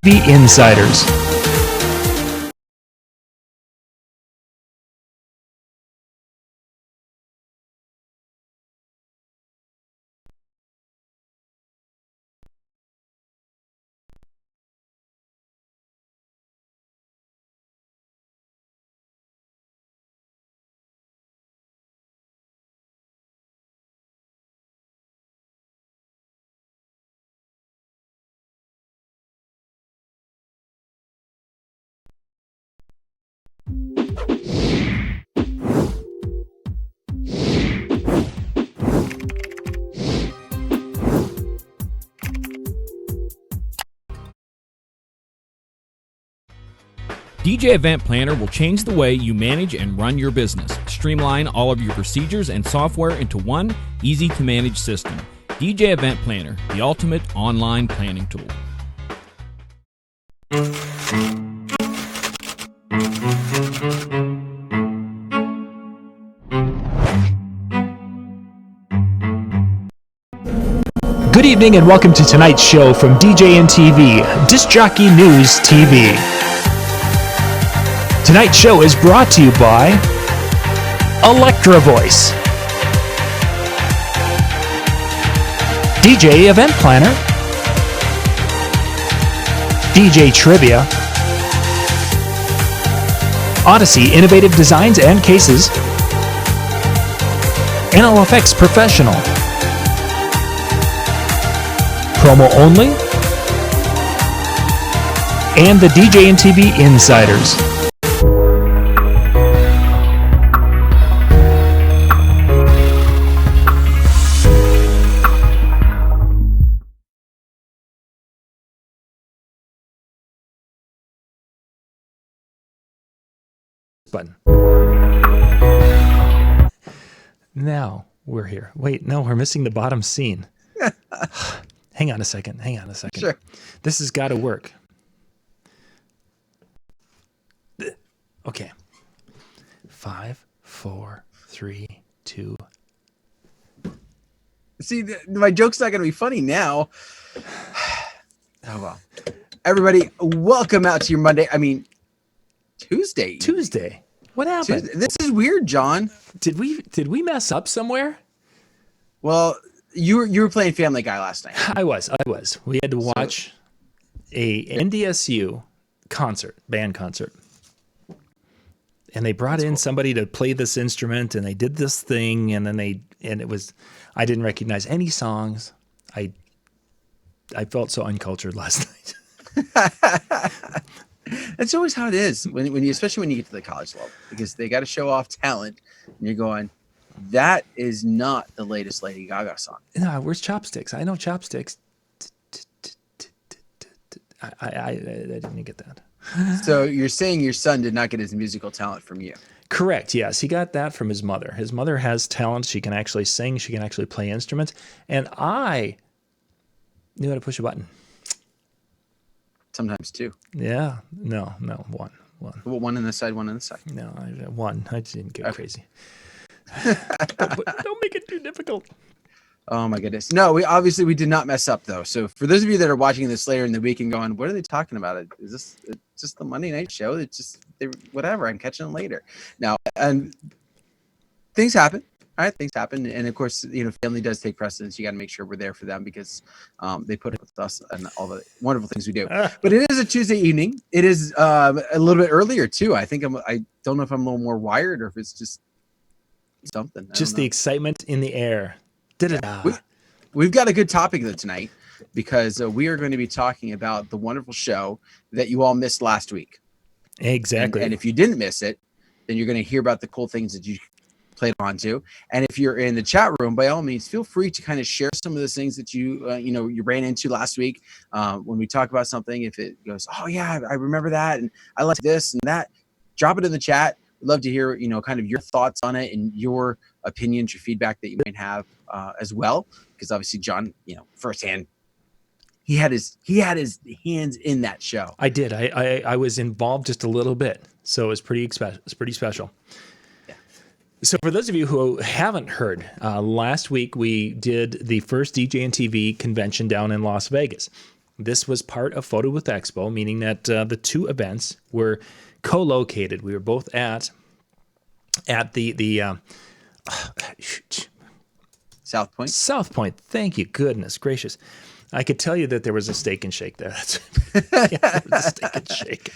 DJNTV Insiders. DJ Event Planner will change the way you manage and run your business. Streamline all of your procedures and software into one easy-to-manage system. DJ Event Planner, the ultimate online planning tool. Good evening and welcome to tonight's show from DJNTV, Disc Jockey News TV. Tonight's show is brought to you by Electra Voice, DJ Event Planner, DJ Trivia, Odyssey Innovative Designs and Cases, NLFX Professional, Promo Only, and the DJNTV Insiders. Button. Now we're here. Wait, no, we're missing the bottom scene. Hang on a second. Sure. This has got to work. Okay. 5, 4, 3, 2. See, my joke's not going to be funny now. Oh, well. Everybody, welcome out to your Monday. Tuesday. What happened? Tuesday. This is weird, John. Did we mess up somewhere? Well, you were playing Family Guy last night. I was. We had to watch a NDSU band concert. And they brought in somebody to play this instrument, and they did this thing, and then I didn't recognize any songs. I felt so uncultured last night. That's always how it is especially when you get to the college level, because they got to show off talent, and you're going, that is not the latest Lady Gaga song. No, where's Chopsticks? I know Chopsticks. I didn't get that. So you're saying your son did not get his musical talent from you? Correct. Yes, he got that from his mother. His mother has talent. She can actually sing. She can actually play instruments. And I knew how to push a button. Sometimes two. Yeah. No. One. Well, one on the side, one on the side. No, one. I didn't get crazy. But don't make it too difficult. Oh my goodness. No, we did not mess up though. So for those of you that are watching this later in the week and going, what are they talking about? Is this just the Monday night show? It's just whatever. I'm catching it later. Now, and things happen. All right, things happen, and of course, family does take precedence. You got to make sure we're there for them because they put up with us and all the wonderful things we do. But it is a Tuesday evening. It is a little bit earlier too. I think I don't know if I'm a little more wired or if it's just something. Just the excitement in the air. We've got a good topic though tonight because we are going to be talking about the wonderful show that you all missed last week. Exactly. And if you didn't miss it, then you're going to hear about the cool things that you played on to. And if you're in the chat room, by all means, feel free to kind of share some of those things that you ran into last week. When we talk about something, if it goes, oh yeah, I remember that, and I like this and that, drop it in the chat. We'd love to hear, kind of your thoughts on it and your opinions, your feedback that you might have as well. Because obviously, John, firsthand, he had his hands in that show. I did. I was involved just a little bit, so it was pretty special. So for those of you who haven't heard, last week we did the first DJNTV convention down in Las Vegas. this was part of Photo Booth Expo, meaning that the two events were co-located. We were both at the South Point. South Point. Thank you. Goodness gracious. I could tell you that there was a Steak and Shake there. There was a Steak and Shake.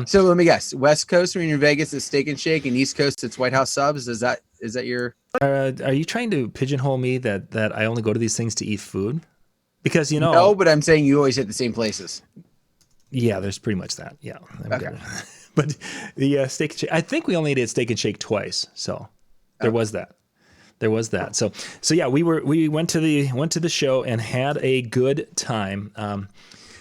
So let me guess. West Coast when you're in Vegas, it's Steak and Shake, and East Coast, it's White House subs. Is that your? Are you trying to pigeonhole me that I only go to these things to eat food? Because No, but I'm saying you always hit the same places. Yeah, there's pretty much that. Yeah. Okay. But the Steak and Shake, I think we only did Steak and Shake twice. So there was that. There was that. So yeah, we went to the show and had a good time.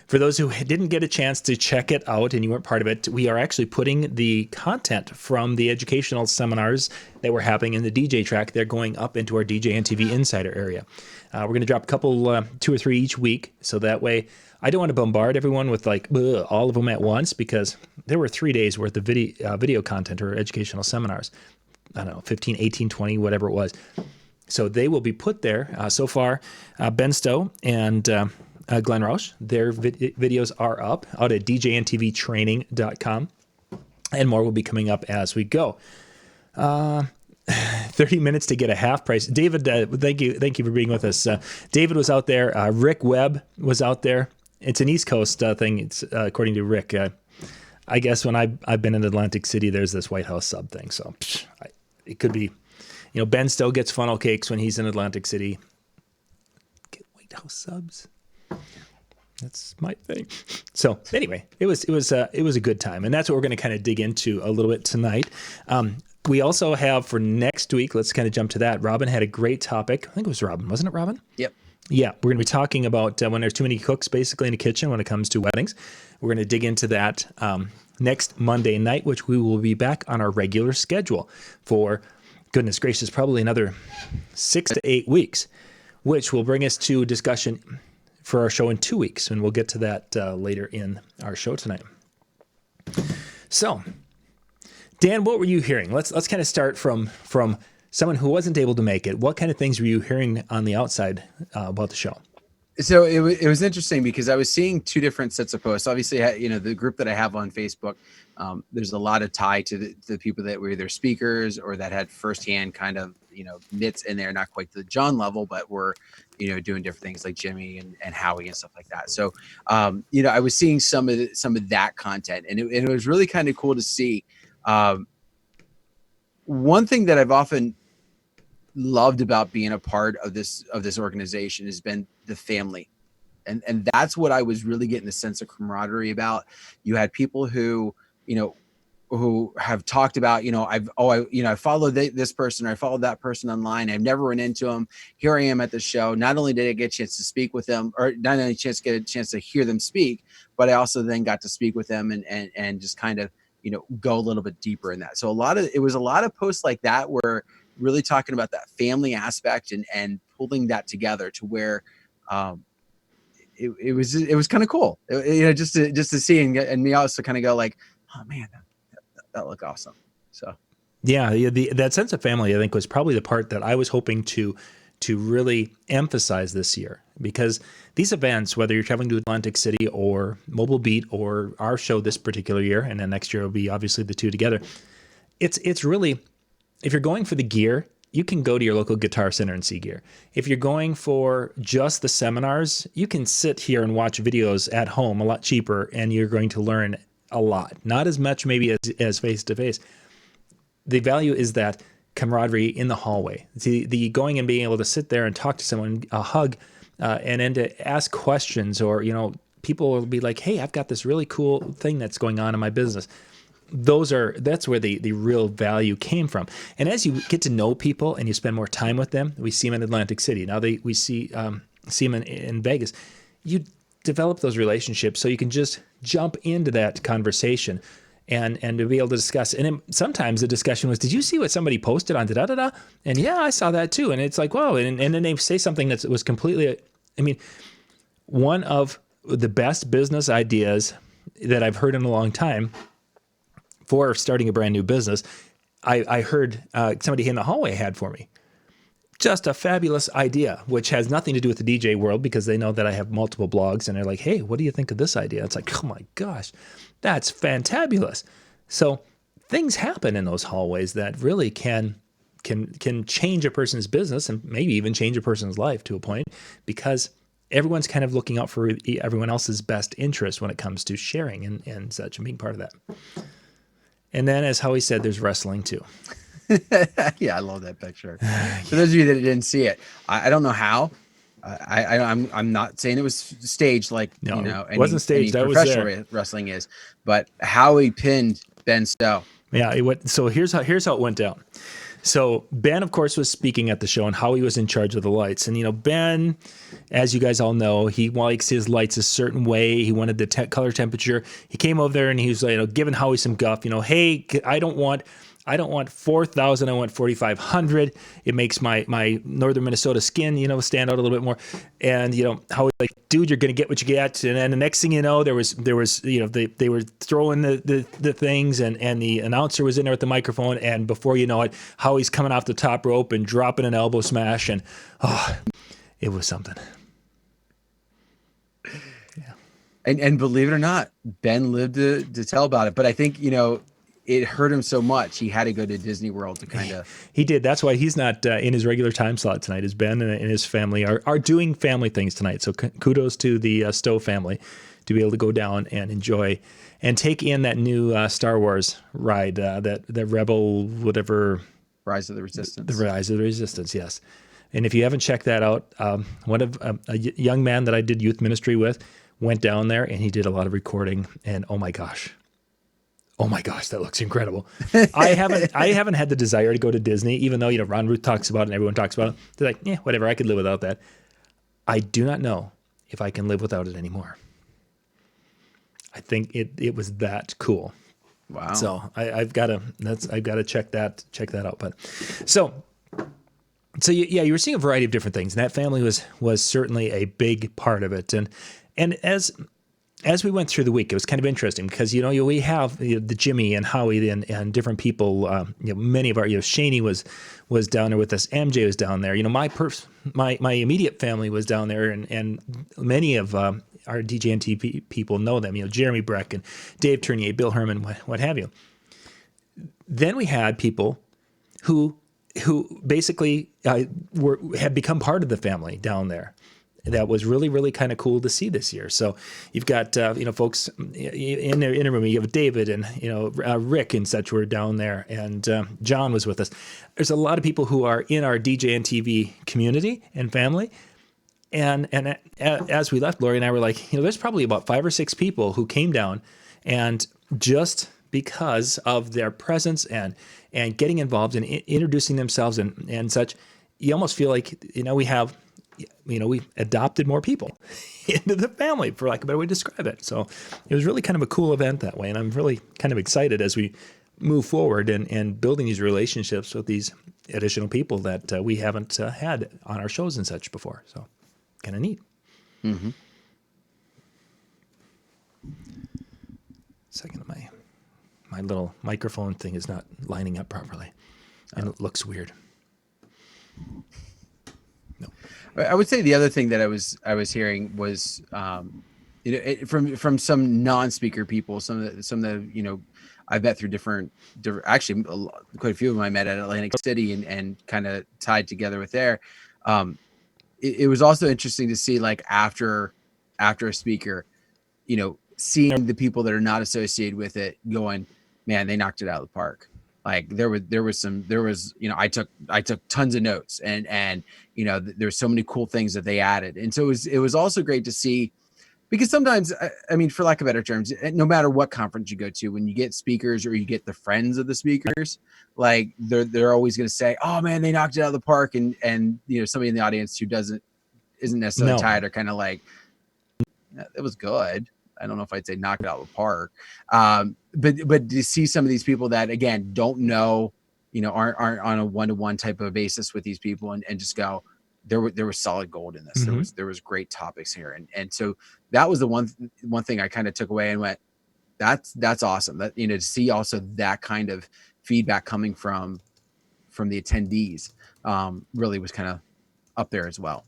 For those who didn't get a chance to check it out and you weren't part of it, we are actually putting the content from the educational seminars that were happening in the DJ track. They're going up into our DJNTV Insider area. We're going to drop a couple, 2 or 3 each week. So that way, I don't want to bombard everyone with all of them at once, because there were 3 days worth of video content or educational seminars. I don't know, 15, 18, 20, whatever it was. So they will be put there. So far, Ben Stowe and Glenn Roush, their videos are up out at DJNTVtraining.com, and more will be coming up as we go. 30 minutes to get a half price. David, thank you for being with us. David was out there. Rick Webb was out there. It's an East Coast thing. It's according to Rick. I guess when I've been in Atlantic City, there's this White House sub thing. So it could be, Ben Stowe gets funnel cakes when he's in Atlantic City. Get White House subs. That's my thing. So anyway, it was a good time, and that's what we're going to kind of dig into a little bit tonight. We also have for next week, let's kind of jump to that. Robin had a great topic. I think it was Robin, wasn't it, Robin? Yep. Yeah, we're going to be talking about when there's too many cooks basically in the kitchen when it comes to weddings. We're going to dig into that next Monday night, which we will be back on our regular schedule for, goodness gracious, probably another 6 to 8 weeks, which will bring us to discussion for our show in 2 weeks. And we'll get to that later in our show tonight. So, Dan, what were you hearing? Let's kind of start from someone who wasn't able to make it. What kind of things were you hearing on the outside about the show? So it was interesting because I was seeing two different sets of posts. Obviously, the group that I have on Facebook, there's a lot of tie to the people that were either speakers or that had firsthand kind of, nits in there, not quite to the John level, but were, doing different things like Jimmy and Howie and stuff like that. So, I was seeing some of that content, and it was really kind of cool to see. One thing that I've often loved about being a part of this organization has been the family, and that's what I was really getting a sense of camaraderie about. You had people who who have talked about, I followed this person, or I followed that person online. I've never run into them. Here I am at the show. Not only did I get a chance to speak with them, or not only get a chance to hear them speak, but I also then got to speak with them and just kind of go a little bit deeper in that. So it was a lot of posts like that were really talking about that family aspect and pulling that together to where it was kind of cool, just to see and me also kind of go like, oh man, that looked awesome. So yeah, that sense of family, I think, was probably the part that I was hoping to really emphasize this year, because these events, whether you're traveling to Atlantic City or Mobile Beat or our show this particular year, and then next year will be obviously the two together, it's really, if you're going for the gear, you can go to your local Guitar Center and see gear. If you're going for just the seminars, you can sit here and watch videos at home a lot cheaper, and you're going to learn a lot. Not as much maybe as face-to-face. The value is that camaraderie in the hallway. The going and being able to sit there and talk to someone, a hug, and then to ask questions, or, people will be like, hey, I've got this really cool thing that's going on in my business. That's where the real value came from. And as you get to know people and you spend more time with them, we see them in Atlantic City. Now we see them in Vegas. You develop those relationships so you can just jump into that conversation and to be able to discuss. And then sometimes the discussion was, did you see what somebody posted on da-da-da-da? And yeah, I saw that too. And it's like, whoa. And then they say something that was completely, one of the best business ideas that I've heard in a long time for starting a brand new business, I heard somebody in the hallway had for me. just a fabulous idea, which has nothing to do with the DJ world because they know that I have multiple blogs and they're like, hey, what do you think of this idea? It's like, oh my gosh, that's fantabulous. So things happen in those hallways that really can change a person's business and maybe even change a person's life to a point, because everyone's kind of looking out for everyone else's best interest when it comes to sharing and such, and being part of that. And then, as Howie said, there's wrestling too. Yeah, I love that picture. For those of you that didn't see it, I don't know how. I'm not saying it was staged like No, you know, it wasn't staged. I was professional there. wrestling is, but Howie pinned Ben Stowe. Yeah, so here's how it went down. So Ben, of course, was speaking at the show, and Howie was in charge of the lights. And, you know, Ben, as you guys all know, he likes his lights a certain way. He wanted the color temperature. He came over there and he was, you know, giving Howie some guff. You know, hey, I don't want 4,000. I want 4,500. It makes my northern Minnesota skin, you know, stand out a little bit more. And, you know, Howie like, dude, you're gonna get what you get. And then the next thing you know, there was you know, they were throwing the things, and the announcer was in there with the microphone, and before you know it, Howie's coming off the top rope and dropping an elbow smash, and it was something. Yeah. And believe it or not, Ben lived to tell about it. But I think, you know, it hurt him so much he had to go to Disney World to kind of. He did. That's why he's not in his regular time slot tonight. Is Ben and his family are doing family things tonight. So kudos to the Stowe family to be able to go down and enjoy and take in that new Star Wars ride, that Rebel whatever. Rise of the Resistance. The Rise of the Resistance, yes. And if you haven't checked that out, one of a young man that I did youth ministry with went down there and he did a lot of recording. And oh my gosh, that looks incredible. I haven't had the desire to go to Disney, even though, you know, Ron Ruth talks about it and everyone talks about it. They're like, yeah, whatever, I could live without that. I do not know if I can live without it anymore. I think it was that cool. Wow. So I've got to check that out. But so yeah, you were seeing a variety of different things, and that family was certainly a big part of it. And as we went through the week, it was kind of interesting because, you know, we have the Jimmy and Howie and different people. You know, many of our, you know, Shaney was down there with us. MJ was down there. You know, my immediate family was down there, and many of our DJNTV people know them. You know, Jeremy Breck and Dave Tournier, Bill Herman, what have you. Then we had people who basically had become part of the family down there. That was really, really kind of cool to see this year. So you've got, you know, folks in their inner room. You have David and, you know, Rick and such were down there. And John was with us. There's a lot of people who are in our DJNTV community and family. And as we left, Lori and I were like, you know, there's probably about 5 or 6 people who came down, and just because of their presence and getting involved and introducing themselves and such, you almost feel like, you know, we've adopted more people into the family, for lack of a better way to describe it. So it was really kind of a cool event that way. And I'm really kind of excited as we move forward and building these relationships with these additional people that we haven't had on our shows and such before. So kind of neat. Mm-hmm. Second, my little microphone thing is not lining up properly, and it looks weird. No. I would say the other thing that I was hearing was, you know, from some non-speaker people, some of the you know, I met through different actually quite a few of them I met at Atlantic City and kind of tied together with there. It was also interesting to see, like, after a speaker, you know, seeing the people that are not associated with it going, man, they knocked it out of the park. Like there was, you know, I took tons of notes and, you know, there's so many cool things that they added. And so it was also great to see, because sometimes, I mean, for lack of better terms, no matter what conference you go to, when you get speakers or you get the friends of the speakers, like they're always going to say, oh man, they knocked it out of the park. And, you know, somebody in the audience who isn't necessarily tired are kind of like, it was good. I don't know if I'd say knock it out of the park. But to see some of these people that, again, don't know, you know, aren't on a one-to-one type of basis with these people and just go, there was solid gold in this. Mm-hmm. There was great topics here. And so that was the one thing I kind of took away and went, that's awesome. That, you know, to see also that kind of feedback coming from the attendees. really was kind of up there as well.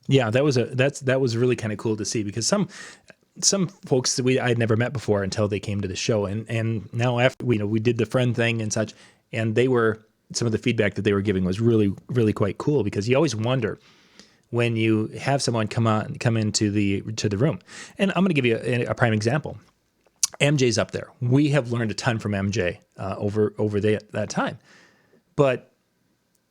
Yeah, that was really kind of cool to see, because some folks that I'd never met before until they came to the show, and now after we did the friend thing and such, and some of the feedback that they were giving was really, really quite cool, because you always wonder when you have someone come into the room. And I'm going to give you a prime example. MJ's up there. We have learned a ton from MJ over that time, but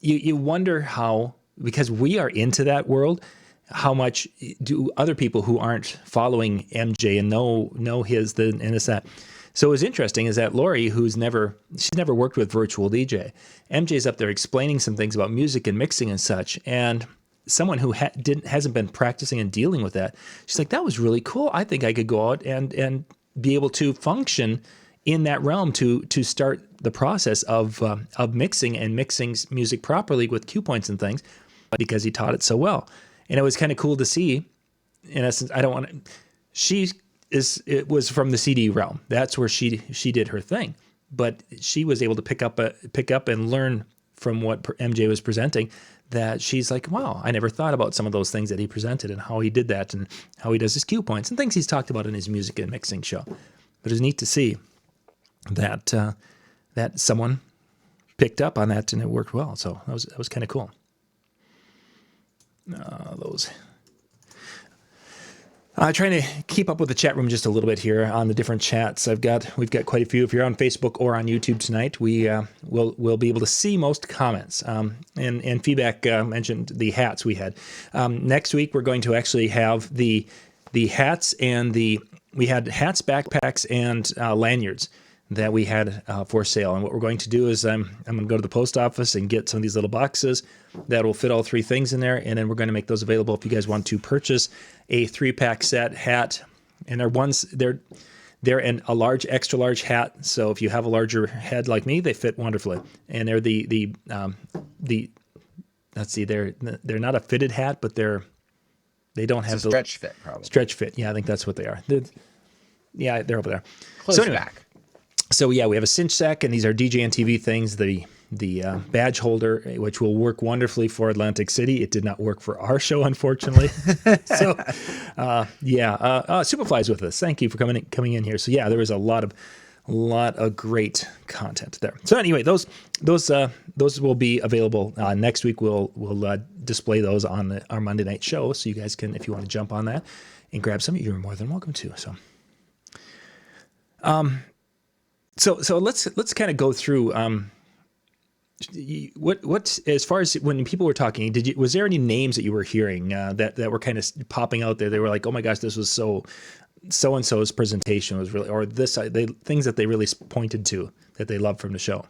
you wonder how, because we are into that world, how much do other people who aren't following MJ and know his and this that. So what's interesting is that Lori, she's never worked with virtual DJ, MJ's up there explaining some things about music and mixing and such, and someone who hasn't been practicing and dealing with that, she's like, that was really cool. I think I could go out and be able to function in that realm to start the process of mixing music properly with cue points and things, because he taught it so well. And it was kind of cool to see. In essence, it was from the CD realm. That's where she did her thing, but she was able to pick up and learn from what MJ was presenting, that she's like, wow, I never thought about some of those things that he presented and how he did that and how he does his cue points and things he's talked about in his music and mixing show. But it's neat to see that that someone picked up on that and it worked well. So that was kind of cool. Trying to keep up with the chat room just a little bit here on the different chats. We've got quite a few. If you're on Facebook or on YouTube tonight, we'll be able to see most comments. And feedback mentioned the hats we had. Next week we're going to actually have the hats, and we had hats, backpacks, and lanyards that we had for sale. And what we're going to do is I'm going to go to the post office and get some of these little boxes that will fit all three things in there, and then we're going to make those available if you guys want to purchase a 3-pack set hat. And they're in a large, extra large hat. So if you have a larger head like me, they fit wonderfully. And they're let's see, they're not a fitted hat, but they don't have the stretch fit, probably. Stretch fit. Yeah, I think that's what they are. They're over there. Close back. So yeah, we have a cinch sack, and these are DJNTV things. The badge holder, which will work wonderfully for Atlantic City. It did not work for our show, unfortunately. So Superfly's with us. Thank you for coming in here. So yeah, there was a lot of great content there. So anyway, those will be available next week. We'll display those on our Monday night show, so you guys can, if you want to jump on that and grab some, you're more than welcome to. So let's kind of go through what as far as when people were talking, was there any names that you were hearing that were kind of popping out there? They were like, oh my gosh, this was so and so's presentation was really, or this things that they really pointed to that they loved from the show.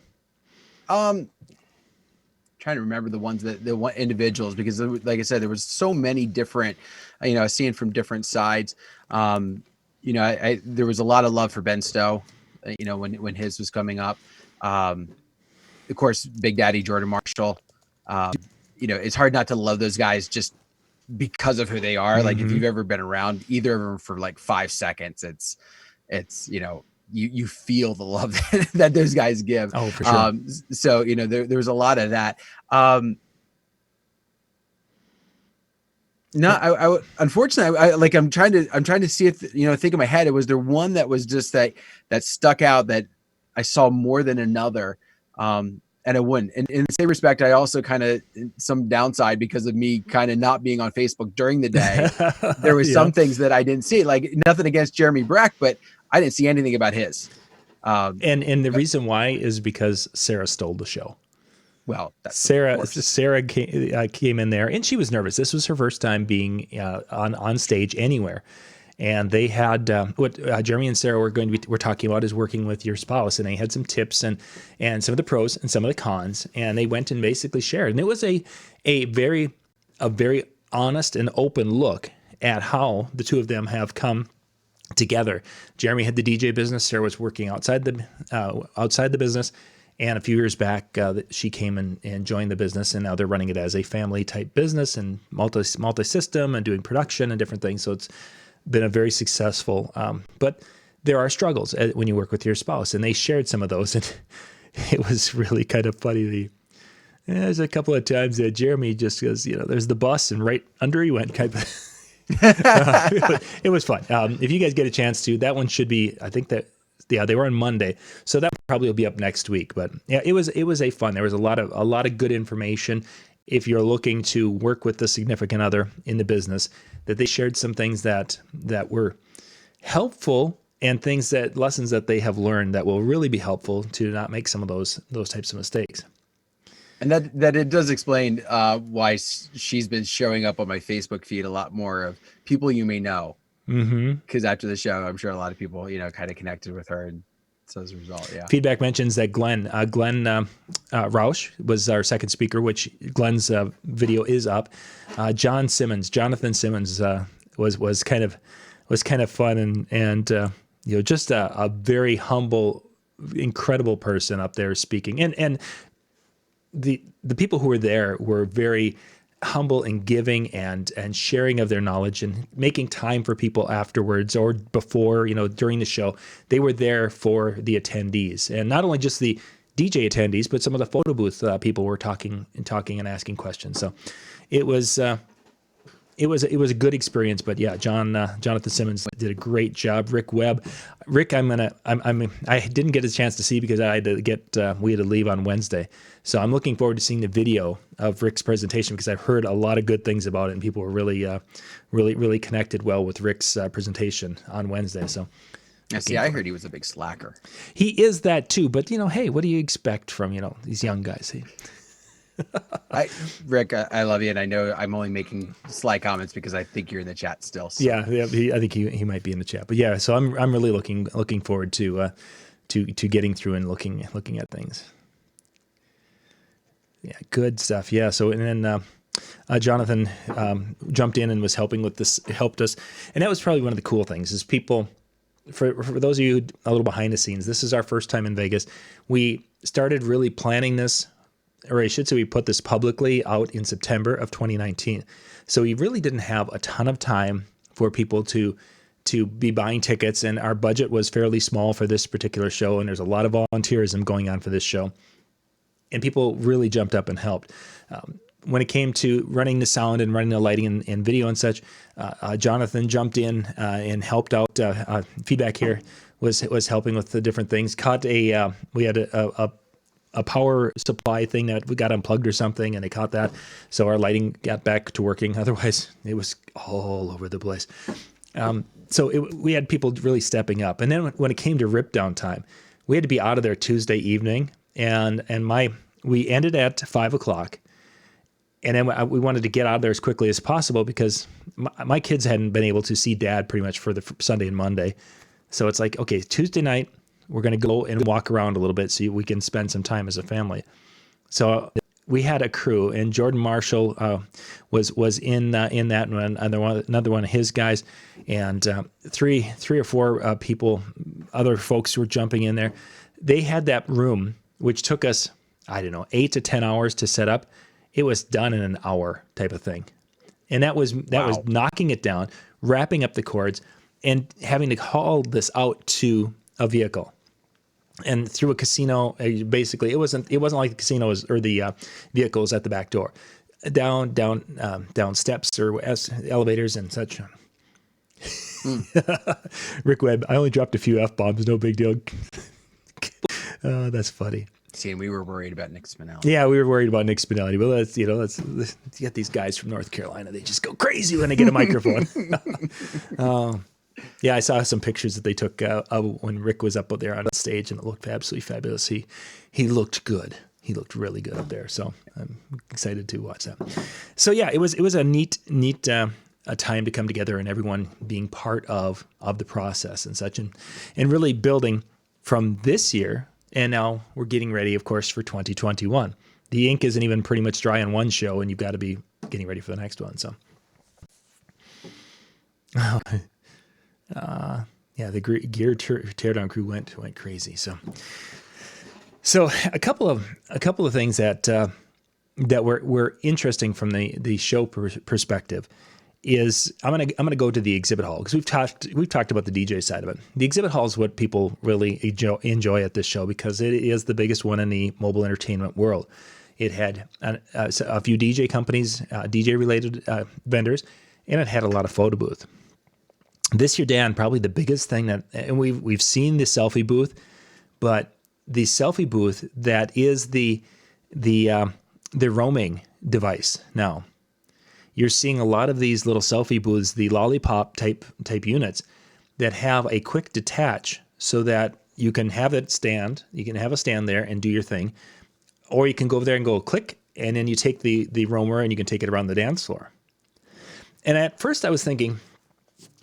Trying to remember the individuals, because like I said, there was so many different, seeing from different sides. There was a lot of love for Ben Stowe, when his was coming up. Of course, Big Daddy Jordan Marshall. It's hard not to love those guys just because of who they are. Mm-hmm. Like if you've ever been around either of them for like 5 seconds, it's you feel the love that those guys give. Oh, for sure. So there was a lot of that. No, I unfortunately, I'm trying to see if, think in my head, was there one that was just that stuck out that I saw more than another. And I wouldn't. And in the same respect, I also kind of, some downside because of me kind of not being on Facebook during the day. There was some things that I didn't see, like nothing against Jeremy Breck, but I didn't see anything about his. And the reason why is because Sarah stole the show. Well, Sarah came in there, and she was nervous. This was her first time being on stage anywhere. And they had what Jeremy and Sarah were talking about is working with your spouse, and they had some tips and some of the pros and some of the cons, and they went and basically shared. And it was a very honest and open look at how the two of them have come together. Jeremy had the DJ business. Sarah was working outside the business. And a few years back, she came and joined the business, and now they're running it as a family type business and multi-system and doing production and different things. So it's been a very successful, but there are struggles when you work with your spouse, and they shared some of those, and it was really kind of funny. There's a couple of times that Jeremy just goes, there's the bus, and right under he went. Kind of. It was fun. If you guys get a chance to, that one should be, I think that, yeah, they were on Monday, so that probably will be up next week. But yeah, it was a fun. There was a lot of good information. If you're looking to work with the significant other in the business, that they shared some things that were helpful, and lessons that they have learned that will really be helpful to not make some of those types of mistakes. And that it does explain why she's been showing up on my Facebook feed a lot more of people you may know. Because after the show, I'm sure a lot of people, kind of connected with her. And so as a result, yeah. Feedback mentions that Glenn Roush was our second speaker, which Glenn's video is up. Jonathan Simmons was kind of fun and just a very humble, incredible person up there speaking. And the people who were there were very humble and giving and sharing of their knowledge and making time for people afterwards or before, during the show. They were there for the attendees, and not only just the DJ attendees, but some of the photo booth people were talking and asking questions. So it was a good experience. But yeah, Jonathan Simmons did a great job. Rick Webb, I didn't get a chance to see because I had to we had to leave on Wednesday. So I'm looking forward to seeing the video of Rick's presentation because I've heard a lot of good things about it, and people were really connected well with Rick's presentation on Wednesday. So. I heard he was a big slacker. He is that too, but hey, what do you expect from these young guys? Rick, I love you, and I know I'm only making sly comments because I think you're in the chat still. So. Yeah, I think he might be in the chat, but yeah, so I'm really looking forward to getting through and looking at things. Yeah, good stuff. Yeah, so and then Jonathan jumped in and was helped us, and that was probably one of the cool things is people. For those of you a little behind the scenes, this is our first time in Vegas. We started really planning this, or I should say we put this publicly out in September of 2019. So we really didn't have a ton of time for people to be buying tickets, and our budget was fairly small for this particular show, and there's a lot of volunteerism going on for this show. And people really jumped up and helped. When it came to running the sound and running the lighting and video and such, Jonathan jumped in and helped out. Feedback here was helping with the different things. We had a power supply thing that we got unplugged or something, and they caught that, so our lighting got back to working. Otherwise, it was all over the place. We had people really stepping up. And then when it came to rip down time, we had to be out of there Tuesday evening, and we ended at 5:00. And then we wanted to get out of there as quickly as possible because my kids hadn't been able to see Dad pretty much for the Sunday and Monday. So it's like, okay, Tuesday night, we're going to go and walk around a little bit so we can spend some time as a family. So we had a crew, and Jordan Marshall was in that one, another one of his guys, and three or four people, other folks were jumping in there. They had that room, which took us, 8 to 10 hours to set up. It was done in an hour type of thing. And that was knocking it down, wrapping up the cords, and having to haul this out to a vehicle. And through a casino, basically, it wasn't like the casinos or the vehicles at the back door. Down steps or elevators and such. Rick Webb, I only dropped a few F-bombs, no big deal. That's funny. See, and we were worried about Nick Spinelli. Yeah, we were worried about Nick Spinelli. But let's get these guys from North Carolina. They just go crazy when they get a microphone. Yeah, I saw some pictures that they took when Rick was up there on the stage, and it looked absolutely fabulous. He looked good. He looked really good up there. So I'm excited to watch that. So yeah, it was a neat a time to come together and everyone being part of the process and such, and really building from this year. And now we're getting ready, of course, for 2021. The ink isn't even pretty much dry on one show, and you've got to be getting ready for the next one. So, yeah, the gear teardown crew went crazy. So a couple of things that were interesting from the show perspective is I'm gonna go to the exhibit hall because we've talked about the DJ side of it. The exhibit hall is what people really enjoy at this show because it is the biggest one in the mobile entertainment world. It had a few DJ companies, DJ related vendors, and it had a lot of photo booth. This year, Dan, probably the biggest thing and we've seen the selfie booth, but the selfie booth that is the roaming device now. You're seeing a lot of these little selfie booths, the lollipop type units that have a quick detach so that you can have it stand. You can have a stand there and do your thing, or you can go over there and go click, and then you take the roamer and you can take it around the dance floor. And at first I was thinking,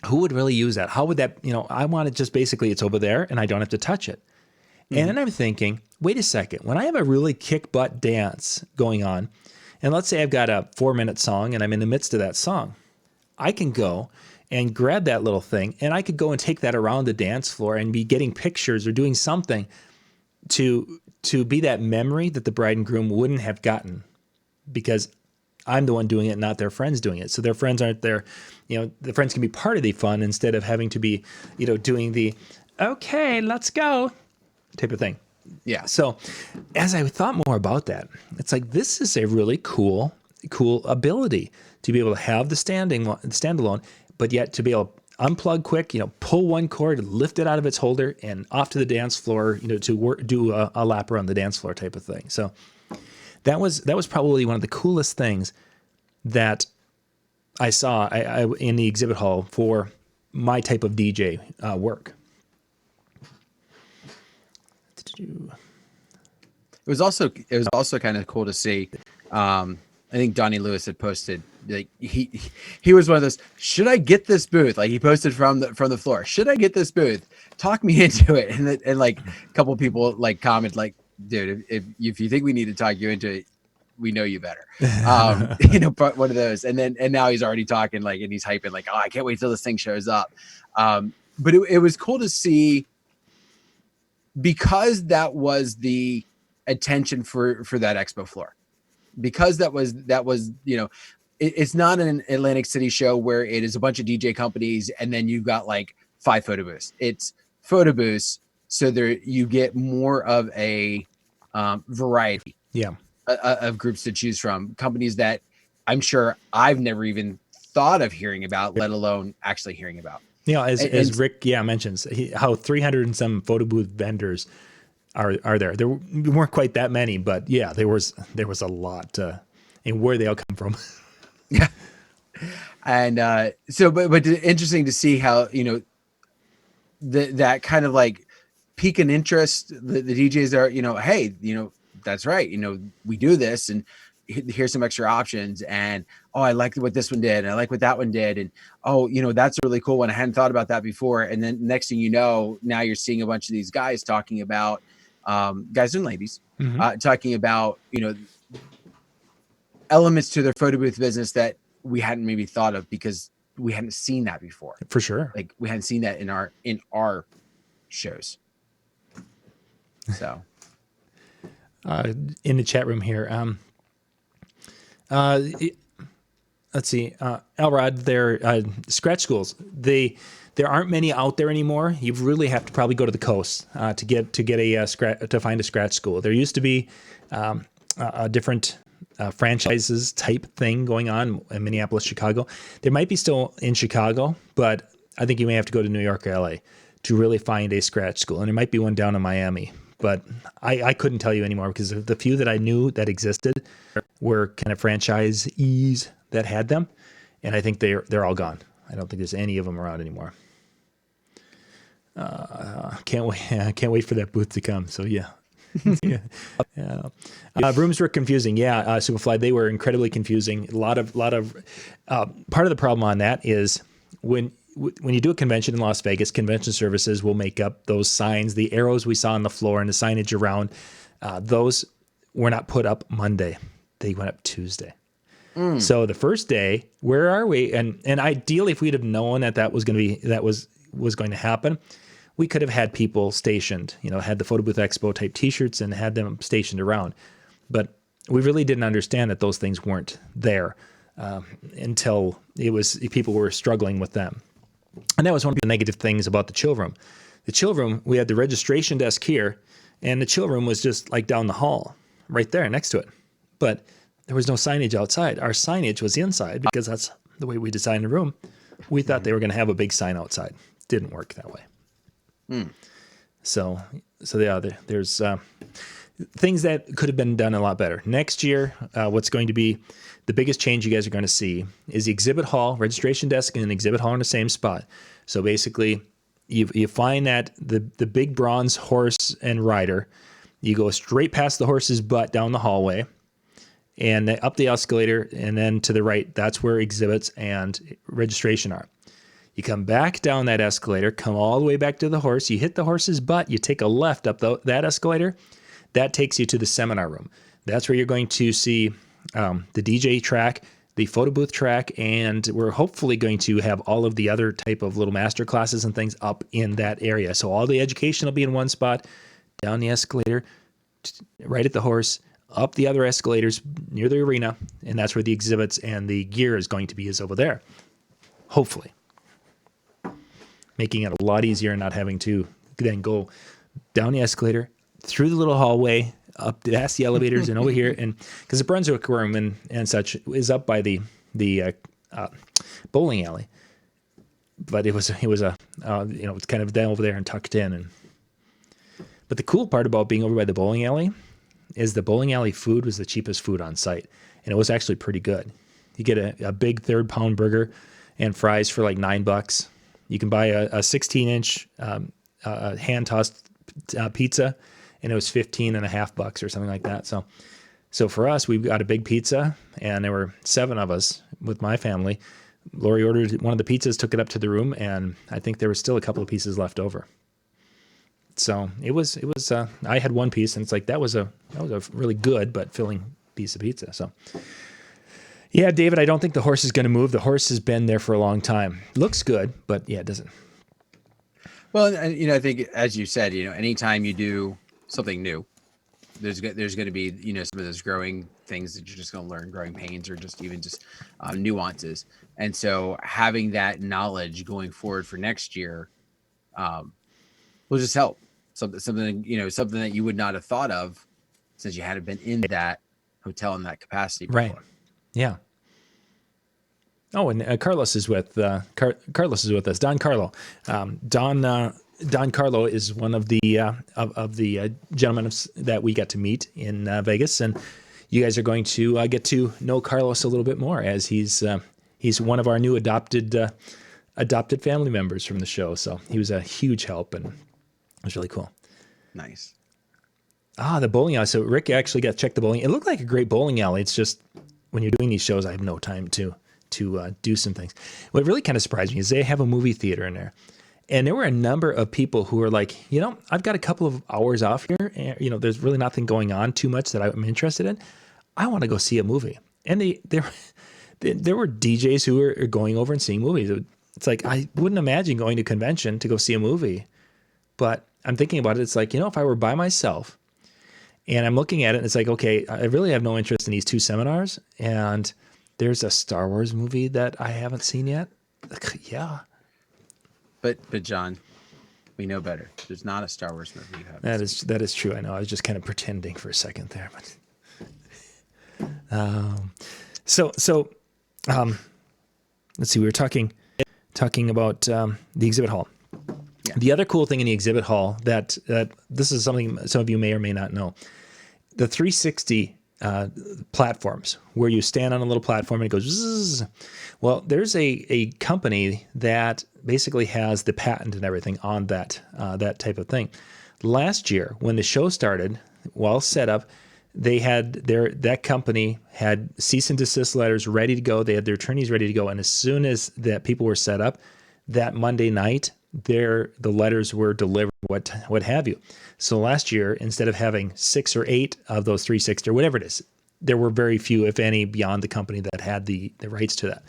who would really use that? How would that, I want it just basically it's over there and I don't have to touch it. Mm-hmm. And then I'm thinking, wait a second, when I have a really kick butt dance going on, and let's say I've got a 4-minute song and I'm in the midst of that song, I can go and grab that little thing and I could go and take that around the dance floor and be getting pictures or doing something to be that memory that the bride and groom wouldn't have gotten because I'm the one doing it, not their friends doing it. So their friends aren't there. The friends can be part of the fun instead of having to be, doing the, okay, let's go type of thing. Yeah. So as I thought more about that, it's like, this is a really cool ability to be able to have the standalone, but yet to be able to unplug quick, pull one cord, lift it out of its holder and off to the dance floor, to do a lap around the dance floor type of thing. So that was probably one of the coolest things that I saw in the exhibit hall for my type of DJ work. It was also kind of cool to see. I think Donnie Lewis had posted, like he was one of those, should I get this booth? Like he posted from the floor, should I get this booth? Talk me into it. And like a couple of people like comment like, dude, if you think we need to talk you into it, we know you better. But one of those. And now he's already talking like, and he's hyping like, oh, I can't wait till this thing shows up. But it was cool to see, because that was the attention for that expo floor, because that was it's not an Atlantic City show where it is a bunch of DJ companies and then you've got like 5 photo booths. It's photo booths, so there you get more of a variety of groups to choose from, companies that I'm sure I've never even thought of hearing about, let alone actually hearing about. As Rick mentions, how 300 and some photo booth vendors are there. There weren't quite that many, but there was a lot, and where they all come from. Yeah, and but interesting to see how that kind of like pique an interest. The DJs are hey, that's right, we do this, and here's some extra options, and I like what this one did, and I like what that one did, and that's a really cool one. I hadn't thought about that before. And then next thing you know, now you're seeing a bunch of these guys talking about guys and ladies talking about elements to their photo booth business that we hadn't maybe thought of because we hadn't seen that before. For sure, like we hadn't seen that in our shows. So in the chat room here, let's see, Elrod, they're scratch schools. There aren't many out there anymore. You really have to probably go to the coast to get to find a scratch school. There used to be a different franchises type thing going on in Minneapolis, Chicago. There might be still in Chicago, but I think you may have to go to New York or LA to really find a scratch school. And there might be one down in Miami, but I couldn't tell you anymore because the few that I knew that existed were kind of franchisees that had them. And I think they're all gone. I don't think there's any of them around anymore. Can't wait for that booth to come. So yeah. Rooms were confusing. Superfly, they were incredibly confusing. A lot of part of the problem on that is when you do a convention in Las Vegas, convention services will make up those signs, the arrows we saw on the floor and the signage around. Those were not put up Monday. They went up Tuesday. So the first day, where are we? And ideally, if we'd have known that was going to happen, we could have had people stationed, had the Photo Booth Expo type T-shirts and had them stationed around. But we really didn't understand that those things weren't there until people were struggling with them. And that was one of the negative things about the chill room. The chill room, we had the registration desk here, and the chill room was just like down the hall, right there next to it. but there was no signage outside. Our signage was inside because that's the way we designed the room. We thought they were going to have a big sign outside. Didn't work that way. So yeah, there's things that could have been done a lot better. Next year, what's going to be the biggest change you guys are going to see is the exhibit hall, registration desk, and exhibit hall in the same spot. So basically, you find that the big bronze horse and rider, you go straight past the horse's butt down the hallway, and then up the escalator, and then to the right, that's where exhibits and registration are. You come back down that escalator, come all the way back to the horse, you hit the horse's butt, you take a left up that escalator, that takes you to the seminar room. That's where you're going to see the DJ track, the photo booth track, and we're hopefully going to have all of the other type of little master classes and things up in that area. So all the education will be in one spot, down the escalator, right at the horse, up the other escalators near the arena, and that's where the exhibits and the gear is going to be, is over there. Hopefully. Making it a lot easier and not having to then go down the escalator, through the little hallway, up past the elevators and over here. And because the Brunswick room and such is up by the bowling alley. But it was it's kind of down over there and tucked in. But the cool part about being over by the bowling alley is the bowling alley food was the cheapest food on site. And it was actually pretty good. You get a big 3rd-pound burger and fries for like $9. You can buy a 16-inch hand-tossed pizza, and it was $15.50 or something like that. So for us, we got a big pizza, and there were 7 of us with my family. Lori ordered one of the pizzas, took it up to the room, and I think there was still a couple of pieces left over. So it was. I had one piece, and it's like that was a really good but filling piece of pizza. So yeah, David, I don't think the horse is going to move. The horse has been there for a long time. Looks good, but yeah, it doesn't. Well, and I think as you said, anytime you do something new, there's going to be some of those growing things that you're just going to learn, growing pains, or just even nuances. And so having that knowledge going forward for next year will just help. Something that you would not have thought of since you hadn't been in that hotel in that capacity before. Right. Yeah. Oh, and Carlos is with Carlos is with us. Don Carlo. Don Carlo is one of the gentlemen that we got to meet in Vegas, and you guys are going to get to know Carlos a little bit more as he's one of our new adopted family members from the show. So he was a huge help, and it was really cool. Nice. The bowling alley. So Rick actually got to check the bowling. It looked like a great bowling alley. It's just when you're doing these shows, I have no time to do some things. What really kind of surprised me is they have a movie theater in there. And there were a number of people who were like, I've got a couple of hours off here. And, there's really nothing going on too much that I'm interested in. I want to go see a movie. And there were DJs who were going over and seeing movies. It's like, I wouldn't imagine going to a convention to go see a movie. But I'm thinking about it. It's like, if I were by myself and I'm looking at it, and it's like, okay, I really have no interest in these 2 seminars. And there's a Star Wars movie that I haven't seen yet. Yeah. But John, we know better. There's not a Star Wars movie you haven't seen. That is true. I know. I was just kind of pretending for a second there, but so let's see. We were talking about the exhibit hall. Yeah. The other cool thing in the exhibit hall that this is something some of you may or may not know. The 360 platforms where you stand on a little platform and it goes zzz. Well, there's a company that basically has the patent and everything on that type of thing. Last year, when the show started, well set up, they had that company had cease and desist letters ready to go. They had their attorneys ready to go, and as soon as that people were set up, that Monday night, the letters were delivered, what have you. So last year, instead of having 6 or 8 of those 360 or whatever it is, there were very few, if any, beyond the company that had the rights to that.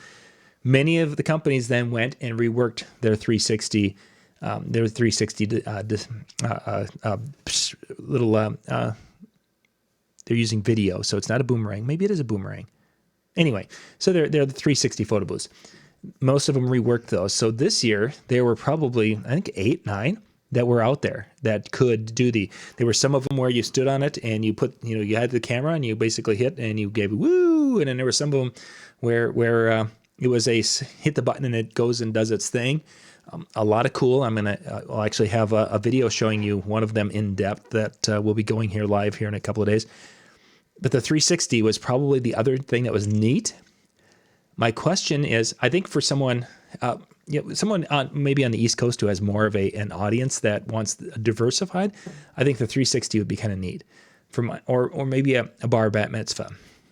Many of the companies then went and reworked their 360, they're using video, so it's not a boomerang. Maybe it is a boomerang. Anyway, so they're the 360 photo booths. Most of them reworked those. So this year, there were probably, I think, 8, 9 that were out there that could do there were some of them where you stood on it and you put, you had the camera and you basically hit and you gave woo. And then there were some of them where it was hit the button and it goes and does its thing. A lot of cool. I'll actually have a video showing you one of them in depth that will be going here live here in a couple of days. But the 360 was probably the other thing that was neat. My question is, I think for someone, someone maybe on the East Coast who has more of an audience that wants diversified, I think the 360 would be kind of neat. Or maybe a bar bat mitzvah.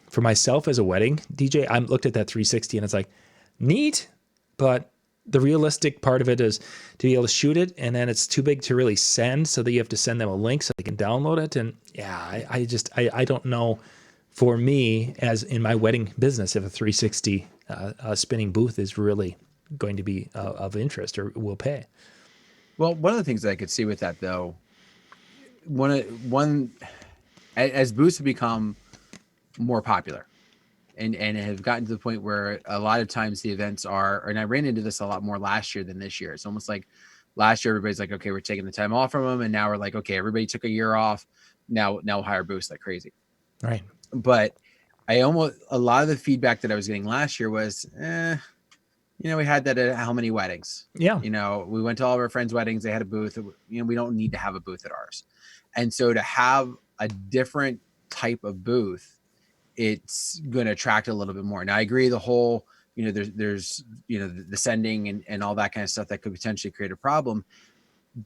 For myself as a wedding DJ, I looked at that 360 and it's like, neat, but the realistic part of it is to be able to shoot it, and then it's too big to really send, so that you have to send them a link so they can download it. And yeah, I don't know, for me as in my wedding business, if a 360 spinning booth is really going to be of interest or will pay. Well, one of the things that I could see with that, though, as booths have become more popular and have gotten to the point where a lot of times the events are, and I ran into this a lot more last year than this year. It's almost like last year, everybody's like, okay, we're taking the time off from them. And now we're like, okay, everybody took a year off. Now we'll hire booths like crazy. Right. But a lot of the feedback that I was getting last year was, we had that at how many weddings? Yeah. We went to all of our friends' weddings. They had a booth. We don't need to have a booth at ours. And so to have a different type of booth, it's going to attract a little bit more. Now I agree. The whole, there's the sending and all that kind of stuff that could potentially create a problem,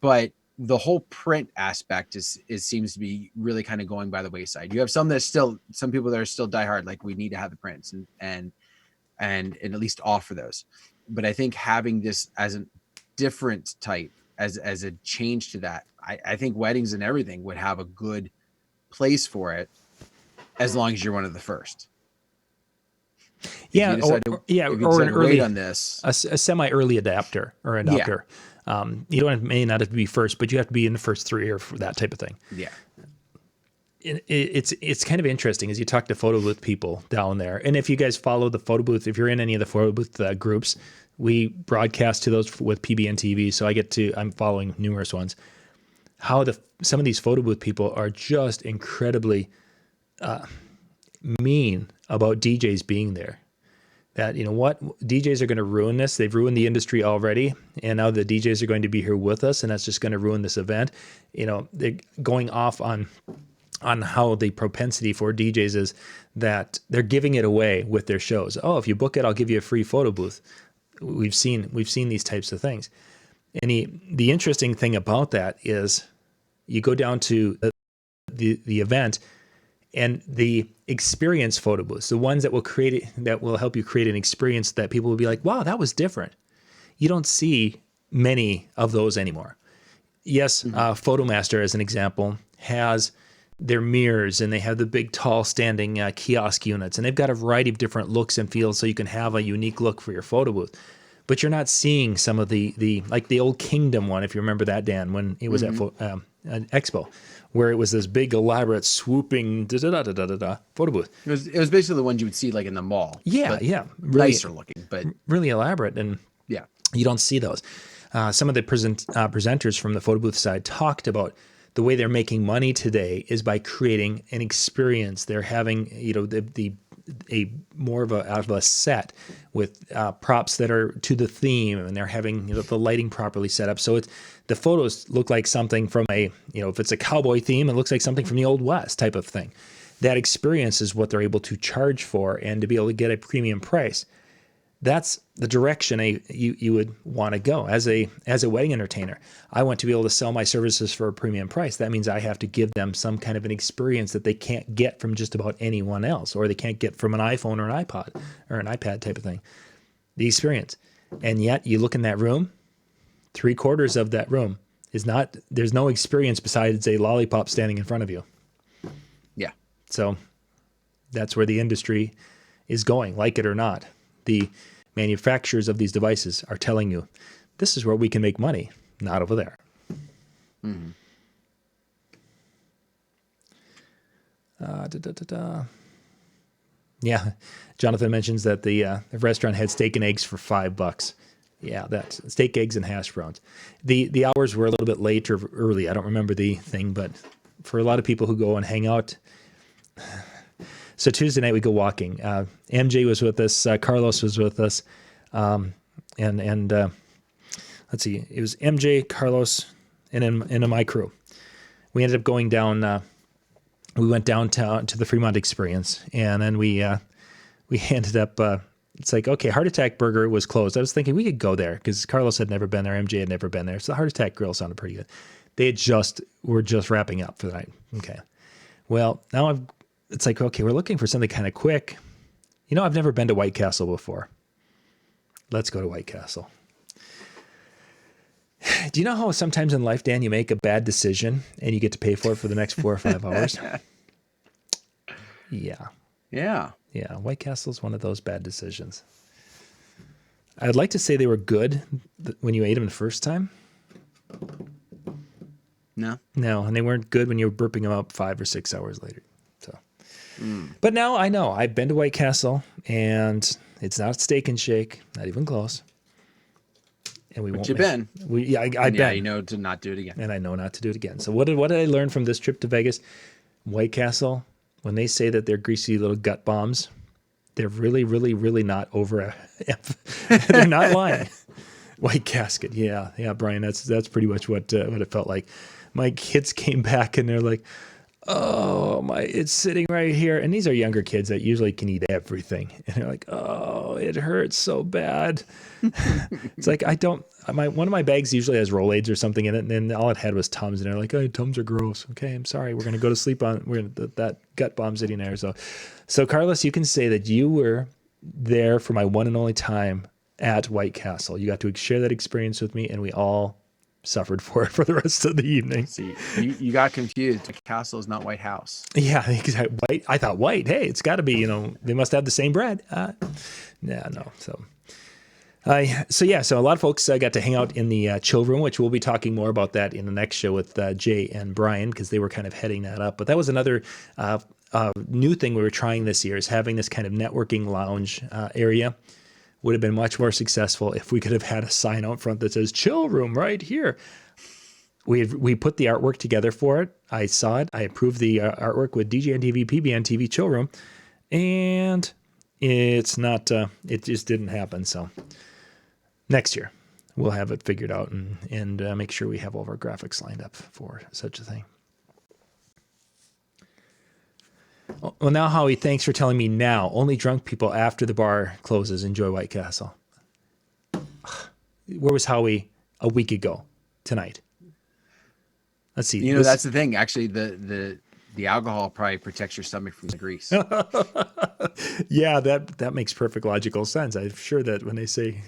but the whole print aspect seems to be really kind of going by the wayside. You have some people that are still diehard, like we need to have the prints and at least offer those. But I think having this as a different type, as a change to that, I think weddings and everything would have a good place for it, as long as you're one of the first. Yeah, or an early on this, a semi-early adopter. Yeah. You may not have to be first, but you have to be in the first three or for that type of thing. Yeah. It's kind of interesting as you talk to photo booth people down there. And if you guys follow the photo booth, if you're in any of the photo booth groups, we broadcast to those with PBNTV. So I'm following numerous ones. How some of these photo booth people are just incredibly mean about DJs being there. That, DJs are going to ruin this. They've ruined the industry already. And now the DJs are going to be here with us, and that's just going to ruin this event. They're going off on how the propensity for DJs is that they're giving it away with their shows. Oh, if you book it, I'll give you a free photo booth. We've seen these types of things. And the interesting thing about that is you go down to the event, and the experience photo booths, the ones that will help you create an experience that people will be like, wow, that was different. You don't see many of those anymore. Yes, Photomaster, as an example, has their mirrors, and they have the big, tall, standing kiosk units, and they've got a variety of different looks and feels, so you can have a unique look for your photo booth. But you're not seeing some of the like the old Kingdom one, if you remember that, Dan, when it was at an expo, where it was this big, elaborate, swooping photo booth. It was basically the ones you would see like in the mall. Yeah, really, nicer looking, but really elaborate, and yeah, you don't see those. Some of the presenters from the photo booth side talked about the way they're making money today is by creating an experience. They're having a more of a set with props that are to the theme, and they're having the lighting properly set up. So the photos look like something from if it's a cowboy theme, it looks like something from the Old West type of thing. That experience is what they're able to charge for, and to be able to get a premium price. That's the direction you would want to go as a wedding entertainer. I want to be able to sell my services for a premium price. That means I have to give them some kind of an experience that they can't get from just about anyone else, or they can't get from an iPhone or an iPod or an iPad type of thing. The experience. And yet you look in that room, 3/4 of that room there's no experience besides a lollipop standing in front of you. Yeah. So that's where the industry is going, like it or not. The manufacturers of these devices are telling you, this is where we can make money, not over there. Mm-hmm. Yeah, Jonathan mentions that the restaurant had steak and eggs for $5. Yeah, that's steak, eggs, and hash browns. The hours were a little bit late or early. I don't remember the thing, but for a lot of people who go and hang out. So Tuesday night we go walking. MJ was with us. Carlos was with us. And let's see, it was MJ, Carlos, and my crew. We ended up going down. We went downtown to the Fremont Experience, and then we ended up. It's like, okay, Heart Attack Burger was closed. I was thinking we could go there because Carlos had never been there, MJ had never been there, so the Heart Attack Grill sounded pretty good. They were just wrapping up for the night. Okay, well now it's like, okay, we're looking for something kind of quick. You know, I've never been to White Castle before. Let's go to White Castle. Do you know how sometimes in life, Dan, you make a bad decision and you get to pay for it for the next 4 or 5 hours? Yeah. Yeah. Yeah. White Castle is one of those bad decisions. I'd like to say they were good when you ate them the first time. No. No, and they weren't good when you were burping them up 5 or 6 hours later. So, But now I know. I've been to White Castle, and it's not Steak and Shake, not even close. And we won't. You've been. I've Yeah, been. you know to not do it again. And I know not to do it again. So what did I learn from this trip to Vegas? White Castle, when they say that they're greasy little gut bombs, they're really, really, really not over. They're not lying. White Casket, yeah, Brian. That's pretty much what it felt like. My kids came back and they're like, "Oh my, it's sitting right here." And these are younger kids that usually can eat everything, and they're like, "Oh, it hurts so bad." It's like one of my bags usually has Rolaids or something in it, and then all it had was Tums, and they're like, "Oh, Tums are gross." Okay, I'm sorry. We're gonna go to sleep on that gut bomb sitting there. So Carlos, you can say that you were there for my one and only time at White Castle. You got to share that experience with me, and we all suffered for it for the rest of the evening. See, you got confused. White Castle is not White House. Yeah, exactly. White. I thought white. Hey, it's got to be. They must have the same bread. No. So a lot of folks got to hang out in the chill room, which we'll be talking more about that in the next show with Jay and Brian, because they were kind of heading that up. But that was another new thing we were trying this year, is having this kind of networking lounge area. Would have been much more successful if we could have had a sign out front that says "Chill Room" right here. We put the artwork together for it. I saw it. I approved the artwork with DJNTV, PBNTV Chill Room, and it's not. It just didn't happen. So next year we'll have it figured out and make sure we have all of our graphics lined up for such a thing. Well, now, Howie, thanks for telling me now. Only drunk people after the bar closes enjoy White Castle. Where was Howie a week ago tonight? Let's see. That's the thing. Actually, the alcohol probably protects your stomach from the grease. Yeah, that makes perfect logical sense. I'm sure that when they say...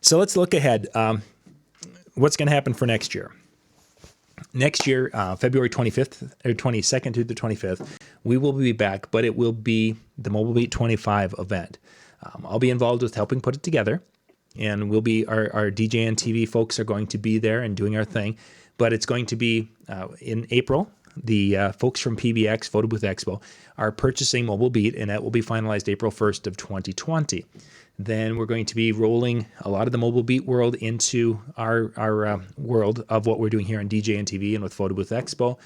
So let's look ahead. What's going to happen for next year? Next year, February 25th or 22nd to the 25th, we will be back, but it will be the Mobile Beat 25 event. I'll be involved with helping put it together, and we'll be our DJ and TV folks are going to be there and doing our thing. But it's going to be in April. The folks from PBX, Photo Booth Expo, are purchasing Mobile Beat, and that will be finalized April 1st of 2020. Then we're going to be rolling a lot of the Mobile Beat world into our world of what we're doing here on DJNTV and with Photo Booth Expo.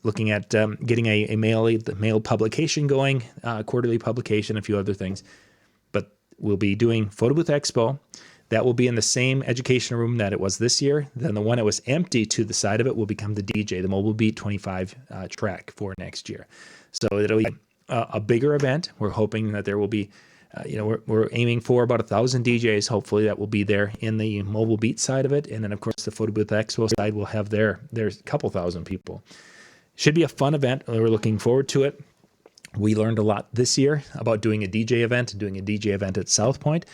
Looking at getting a mail publication going, quarterly publication, a few other things. But we'll be doing Photo Booth Expo. That will be in the same education room that it was this year. Then the one that was empty to the side of it will become the DJ, the Mobile Beat 25 track for next year. So it'll be a bigger event. We're hoping that there will be, we're aiming for about 1,000 DJs. Hopefully that will be there in the Mobile Beat side of it. And then, of course, the Photo Booth Expo side will have there's a couple thousand people. Should be a fun event. We're looking forward to it. We learned a lot this year about doing a DJ event and doing a DJ event at South Point.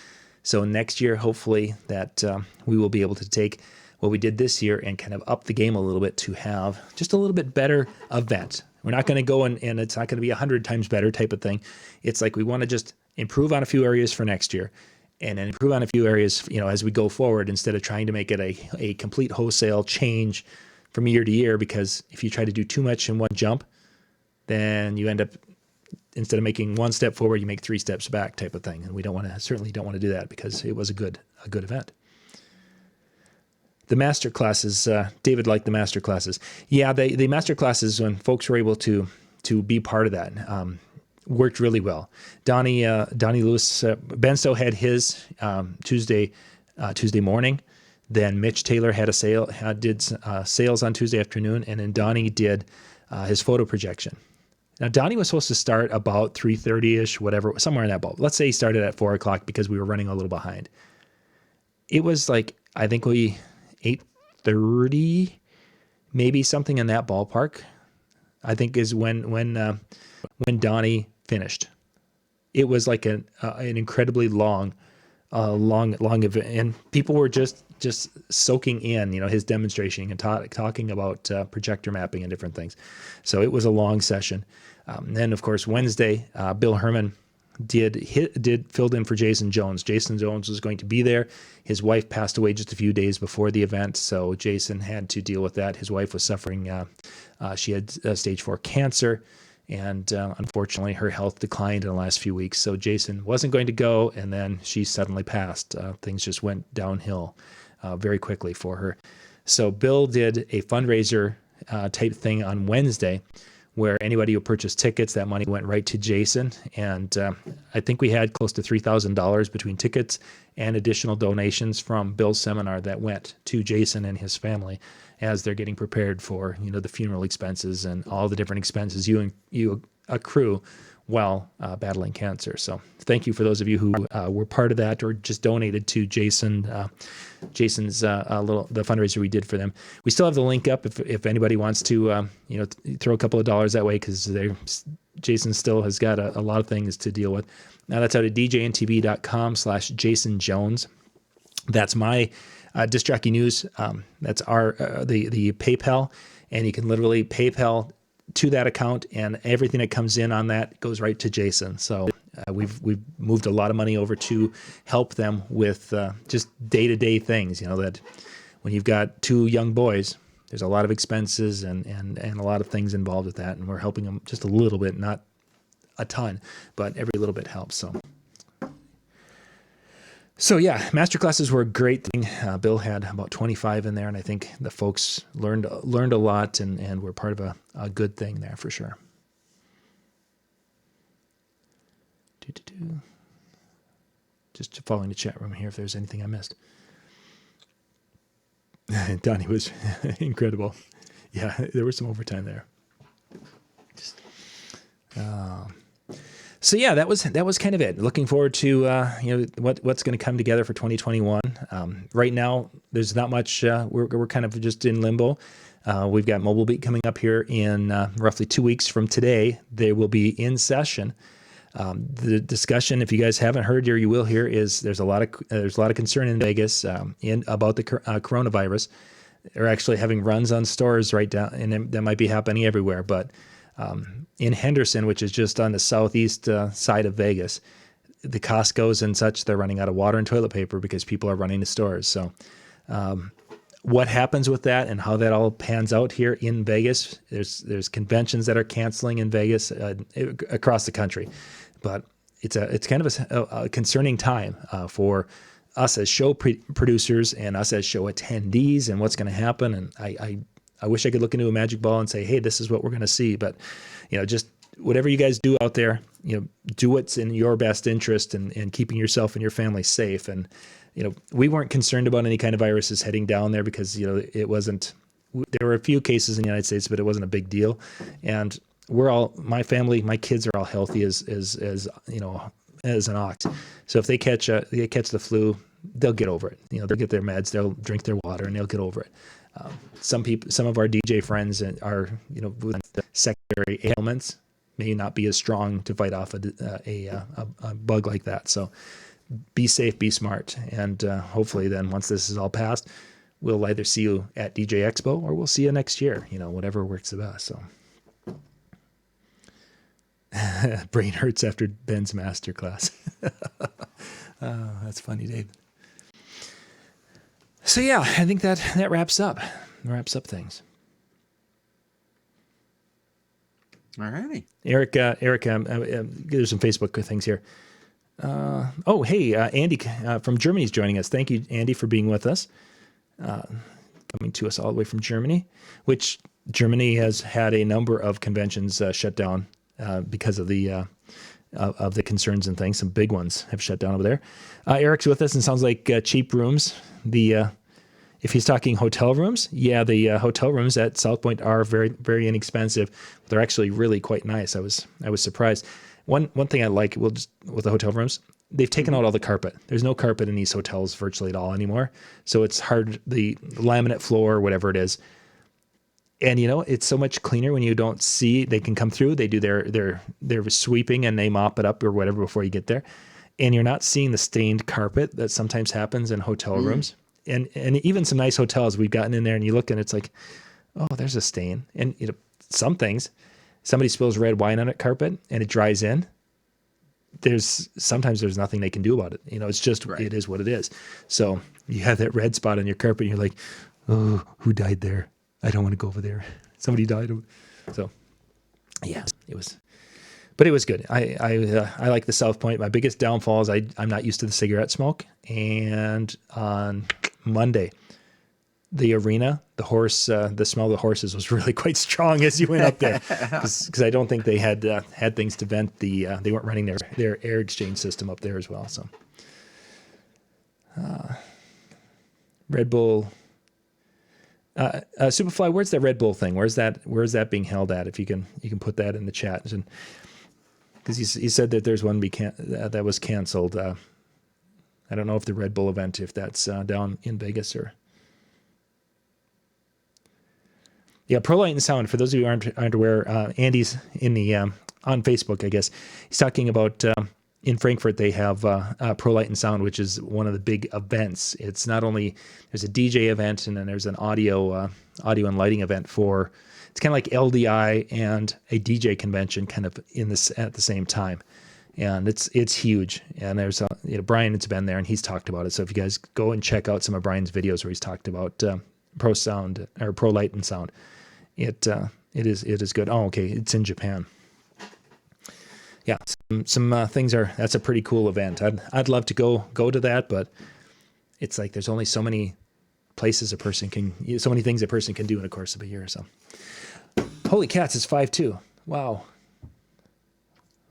So next year, hopefully that we will be able to take what we did this year and kind of up the game a little bit to have just a little bit better event. We're not going to go and it's not going to be 100 times better type of thing. It's like we want to just improve on a few areas for next year and then improve on a few areas, as we go forward, instead of trying to make it a complete wholesale change from year to year. Because if you try to do too much in one jump, then you end up instead of making one step forward, you make 3 steps back type of thing. And we certainly don't want to do that because it was a good event. The master classes, David liked the master classes. Yeah, the master classes, when folks were able to be part of that, worked really well. Donnie Lewis, Ben Stowe had his Tuesday morning. Then Mitch Taylor did sales on Tuesday afternoon, and then Donnie did his photo projection. Now Donnie was supposed to start about 3:30ish, whatever, somewhere in that ball. Let's say he started at 4 o'clock because we were running a little behind. It was like, I think 8:30, maybe something in that ballpark, I think is when Donnie finished. It was like an incredibly long event, and people were just soaking in, his demonstration and talking about projector mapping and different things. So it was a long session. Then of course Wednesday, Bill Herman filled in for Jason Jones. Jason Jones was going to be there. His wife passed away just a few days before the event, so Jason had to deal with that. His wife was suffering. She had stage 4 cancer, and unfortunately her health declined in the last few weeks. So Jason wasn't going to go, and then she suddenly passed. Things just went downhill very quickly for her. So Bill did a fundraiser type thing on Wednesday, where anybody who purchased tickets, that money went right to Jason. And I think we had close to $3,000 between tickets and additional donations from Bill's seminar that went to Jason and his family as they're getting prepared for, the funeral expenses and all the different expenses you accrue while battling cancer. So thank you for those of you who were part of that or just donated to Jason's the fundraiser we did for them. We still have the link up if anybody wants to throw a couple of dollars that way, because Jason still has got a lot of things to deal with. Now that's out at DJNTV.com/Jason Jones. That's my Disc Jockey News. That's our the PayPal, and you can literally PayPal to that account, and everything that comes in on that goes right to Jason. So we've moved a lot of money over to help them with just day-to-day things. That when you've got 2 young boys, there's a lot of expenses and a lot of things involved with that, and we're helping them just a little bit, not a ton, but every little bit helps. So yeah, master classes were a great thing. Bill had about 25 in there, and I think the folks learned a lot and were part of a good thing there for sure. Just following the chat room here if there's anything I missed. Donnie was incredible. Yeah, there was some overtime there. So yeah, that was kind of it. Looking forward to what's going to come together for 2021. Right now, there's not much. We're kind of just in limbo. We've got Mobile Beat coming up here in roughly 2 weeks from today. They will be in session. The discussion, if you guys haven't heard or you will hear, is there's a lot of concern in Vegas about the coronavirus. They're actually having runs on stores right down, and that might be happening everywhere, but. In Henderson, which is just on the southeast side of Vegas, the Costco's and such, they're running out of water and toilet paper because people are running to stores. So what happens with that and how that all pans out here in Vegas, there's conventions that are canceling in Vegas across the country. But it's kind of a concerning time for us as show producers and us as show attendees and what's going to happen. And I wish I could look into a magic ball and say, hey, this is what we're going to see. But, just whatever you guys do out there, do what's in your best interest and keeping yourself and your family safe. And, we weren't concerned about any kind of viruses heading down there because, it wasn't, there were a few cases in the United States, but it wasn't a big deal. And my family, my kids are all healthy as an ox. So if they catch the flu, they'll get over it. They'll get their meds, they'll drink their water, and they'll get over it. Some of our DJ friends are, with secondary ailments, may not be as strong to fight off a bug like that. So be safe, be smart. And hopefully then once this is all passed, we'll either see you at DJ Expo or we'll see you next year, whatever works the best. So brain hurts after Ben's masterclass. That's funny, Dave. So yeah, I think that wraps up things. All righty. Eric, there's some Facebook things here. Hey, Andy from Germany is joining us. Thank you, Andy, for being with us. Coming to us all the way from Germany, which Germany has had a number of conventions shut down because of the concerns and things. Some big ones have shut down over there. Eric's with us and sounds like cheap rooms. If he's talking hotel rooms, the hotel rooms at South Point are very, very inexpensive. They're actually really quite nice. I was surprised. One thing I like with the hotel rooms, they've taken out all the carpet. There's no carpet in these hotels virtually at all anymore. So it's hard, the laminate floor or whatever it is. And it's so much cleaner when you don't see. They can come through. They do their sweeping and they mop it up or whatever before you get there, and you're not seeing the stained carpet that sometimes happens in hotel rooms. And even some nice hotels we've gotten in there, and you look and it's like, oh, there's a stain. And some things, somebody spills red wine on a carpet and it dries in. Sometimes there's nothing they can do about it. It's just right. It is what it is. So you have that red spot on your carpet, and you're like, oh, who died there? I don't want to go over there. Somebody died. So, yeah, it was good. I like the South Point. My biggest downfall is I'm not used to the cigarette smoke. And on Monday, the arena, the smell of the horses was really quite strong as you went up there, because I don't think they had things to vent they weren't running their air exchange system up there as well. So, Red Bull. Superfly, where's that Red Bull thing? Where's that being held at? If you can put that in the chat, because he said that there's one that was canceled. I don't know if the Red Bull event, if that's down in Vegas or. Yeah, Pro Light and Sound. For those of you who aren't aware, Andy's in the on Facebook, I guess. He's talking about. In Frankfurt, they have Pro Light and Sound, which is one of the big events. It's not only there's a DJ event, and then there's an audio and lighting event for. It's kind of like LDI and a DJ convention, kind of at the same time, and it's huge. And there's Brian has been there and he's talked about it. So if you guys go and check out some of Brian's videos where he's talked about Pro Sound or Pro Light and Sound, it is good. Oh, okay, it's in Japan. Yeah, some things that's a pretty cool event. I'd love to go to that, but it's like there's only so many places so many things a person can do in the course of a year. So, holy cats, it's 5:02. Wow.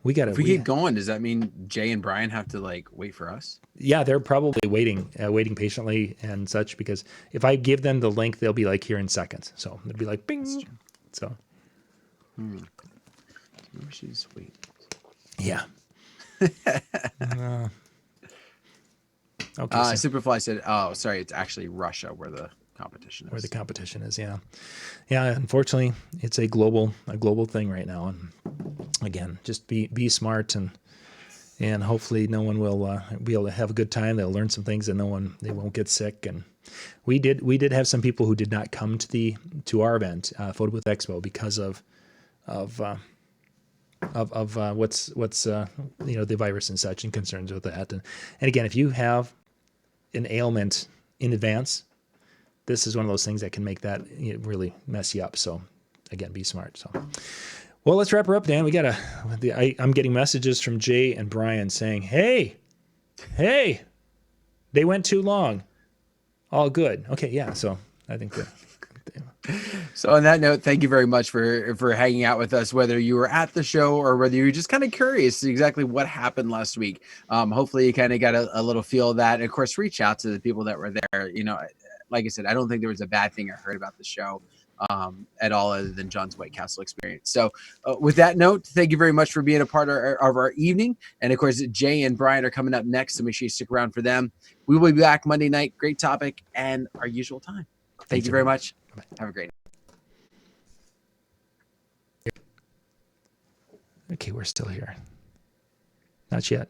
If we keep going, does that mean Jay and Brian have to wait for us? Yeah, they're probably waiting patiently and such, because if I give them the link, they'll be here in seconds. So it'll be like bing. So. Maybe she's waiting. Yeah. Okay. Superfly said, "Oh, sorry, it's actually Russia where the competition is." Where the competition is, yeah. Unfortunately, it's a global thing right now, and again, just be smart and hopefully no one will be able to have a good time. They'll learn some things, and they won't get sick. And we did have some people who did not come to our event, Photo Booth Expo, because of what's the virus and such, and concerns with that. And again, if you have an ailment in advance, this is one of those things that can make that really mess you up. So again, be smart. So, well, let's wrap her up, Dan. I'm getting messages from Jay and Brian saying, hey, they went too long. All good. Okay. Yeah. So I think that. So on that note, thank you very much for hanging out with us, whether you were at the show or whether you were just kind of curious exactly what happened last week. Hopefully you kind of got a little feel of that. And of course, reach out to the people that were there. Like I said, I don't think there was a bad thing I heard about the show at all, other than John's White Castle experience. So with that note, thank you very much for being a part of our evening. And of course, Jay and Brian are coming up next, so make sure you stick around for them. We will be back Monday night. Great topic and our usual time. Thank you very much. Have a great night. Okay, we're still here. Not yet.